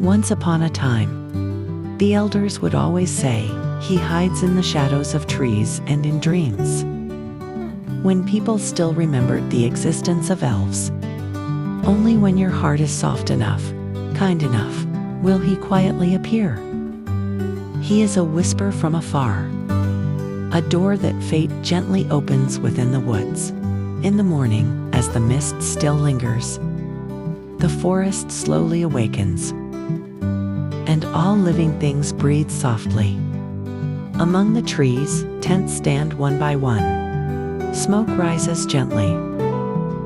Once upon a time, the elders would always say, he hides in the shadows of trees and in dreams. When people still remembered the existence of elves, only when your heart is soft enough, kind enough, will he quietly appear. He is a whisper from afar, a door that fate gently opens within the woods. In the morning, as the mist still lingers, the forest slowly awakens, and all living things breathe softly. Among the trees, tents stand one by one. Smoke rises gently,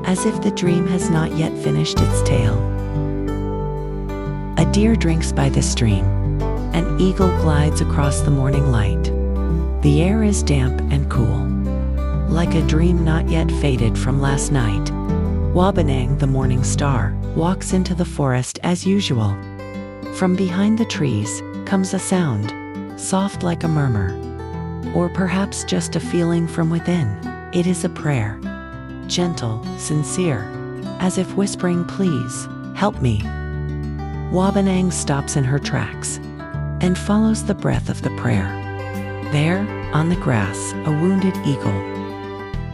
as if the dream has not yet finished its tale. A deer drinks by the stream. An eagle glides across the morning light. The air is damp and cool, like a dream not yet faded from last night. Wabanang, the morning star, walks into the forest as usual. From behind the trees comes a sound, soft like a murmur, or perhaps just a feeling from within. It is a prayer, gentle, sincere, as if whispering, "Please, help me." Wabanang stops in her tracks and follows the breath of the prayer. There, on the grass, a wounded eagle.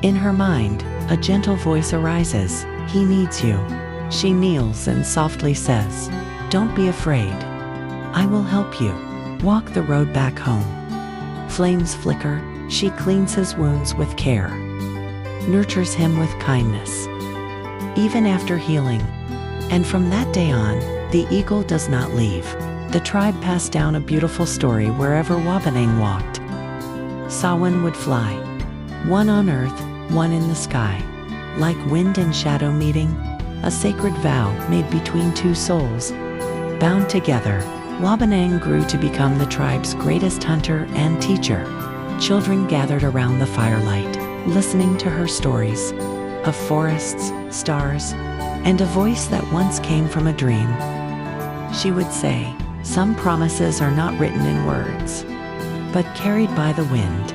In her mind, a gentle voice arises, "He needs you." She kneels and softly says, "Don't be afraid. I will help you." Walk the road back home. Flames flicker, she cleans his wounds with care, nurtures him with kindness, even after healing. And from that day on, the eagle does not leave. The tribe passed down a beautiful story wherever Wabanang walked. Sawan would fly, one on earth, one in the sky. Like wind and shadow meeting, a sacred vow made between two souls. Bound together, Wabanang grew to become the tribe's greatest hunter and teacher. Children gathered around the firelight, listening to her stories of forests, stars, and a voice that once came from a dream. She would say, "Some promises are not written in words, but carried by the wind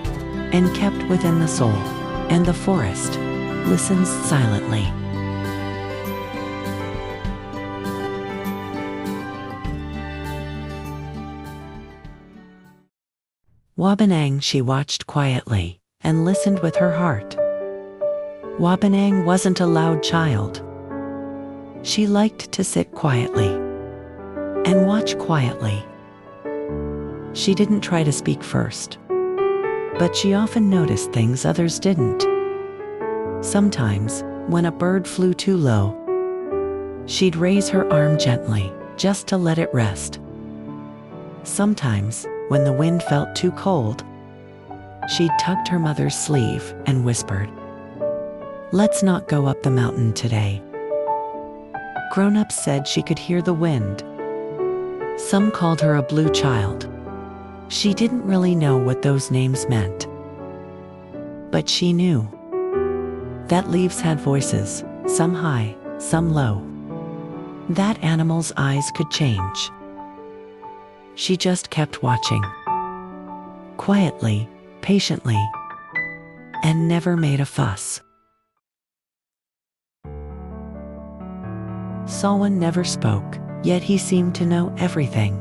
and kept within the soul." And the forest listens silently. Wabanang, she watched quietly and listened with her heart. Wabanang wasn't a loud child. She liked to sit quietly and watch quietly. She didn't try to speak first, but she often noticed things others didn't. Sometimes, when a bird flew too low, she'd raise her arm gently, just to let it rest. Sometimes, when the wind felt too cold, she tugged her mother's sleeve and whispered, "Let's not go up the mountain today." Grown-ups said she could hear the wind. Some called her a blue child. She didn't really know what those names meant, but she knew that leaves had voices, some high, some low. That animals' eyes could change. She just kept watching, quietly, patiently, and never made a fuss. Sawan never spoke, yet he seemed to know everything.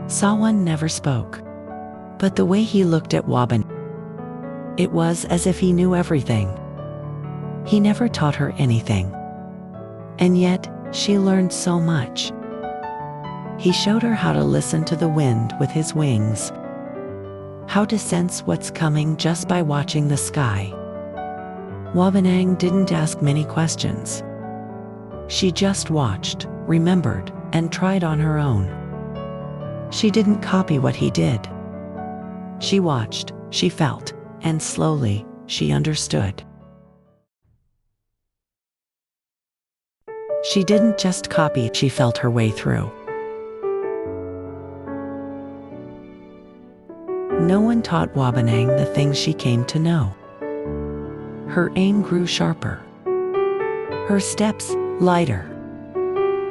Sawan never spoke, but the way he looked at Waban, it was as if he knew everything. He never taught her anything, and yet she learned so much. He showed her how to listen to the wind with his wings, how to sense what's coming just by watching the sky. Wabanang didn't ask many questions. She just watched, remembered, and tried on her own. She didn't copy what he did. She watched, she felt, and slowly, she understood. She didn't just copy, she felt her way through. No one taught Wabanang the things she came to know. Her aim grew sharper, her steps lighter.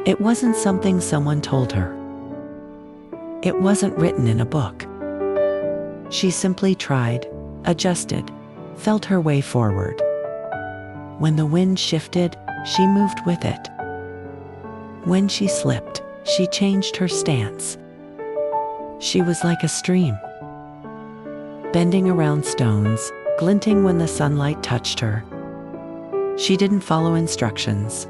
It wasn't something someone told her. It wasn't written in a book. She simply tried, adjusted, felt her way forward. When the wind shifted, she moved with it. When she slipped, she changed her stance. She was like a stream, bending around stones, glinting when the sunlight touched her. She didn't follow instructions.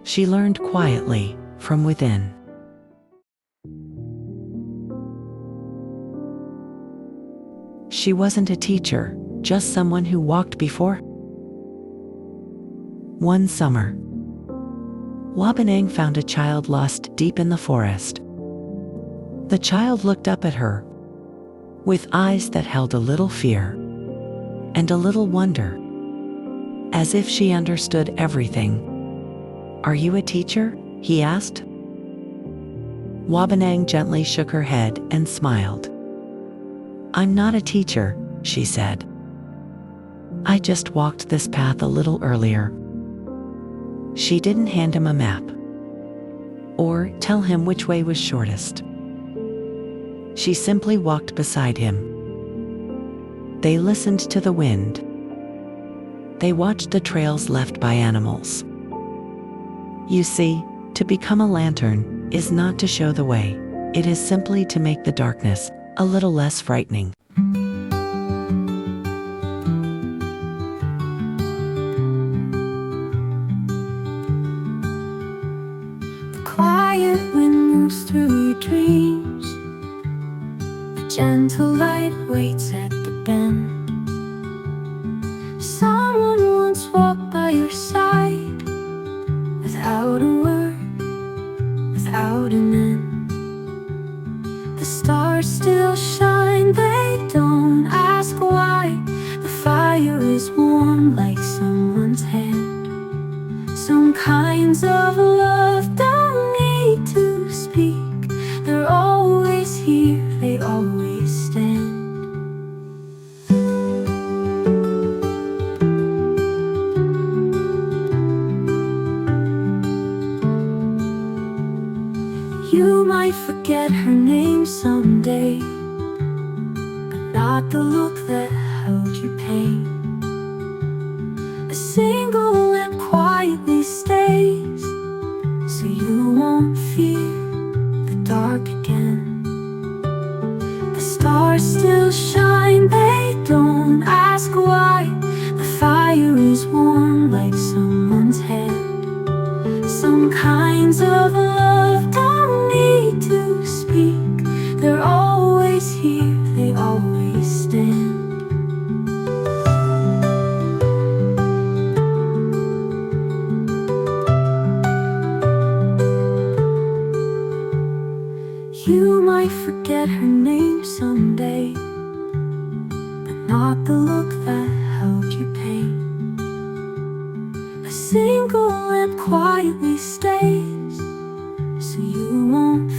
She learned quietly from within. She wasn't a teacher, just someone who walked before. One summer, Wabanang found a child lost deep in the forest. The child looked up at her with eyes that held a little fear and a little wonder, as if she understood everything. "Are you a teacher?" he asked. Wabanang gently shook her head and smiled. "I'm not a teacher," she said. "I just walked this path a little earlier." She didn't hand him a map or tell him which way was shortest. She simply walked beside him. They listened to the wind. They watched the trails left by animals. You see, to become a lantern is not to show the way. It is simply to make the darkness a little less frightening. The quiet wind moves through your dreams. A gentle light waits at the bend. Someone once walked by your side, without a word, without an end. The stars still shine, they don't ask why. The fire is warm like someone's hand. Some kinds of love don't need to speak. They're always here, they always stand. You might forget her name someday, but not the look that held your pain. A single lamp quietly stays, so you won't fear the dark again. The stars still shine, they don't ask why. The fire is warm like someone's hand. Some kinds of love don't need to speak. They're always here, they always stand. You might forget her name someday, but not the look that held your pain. A single lamp quietly stays, so you won't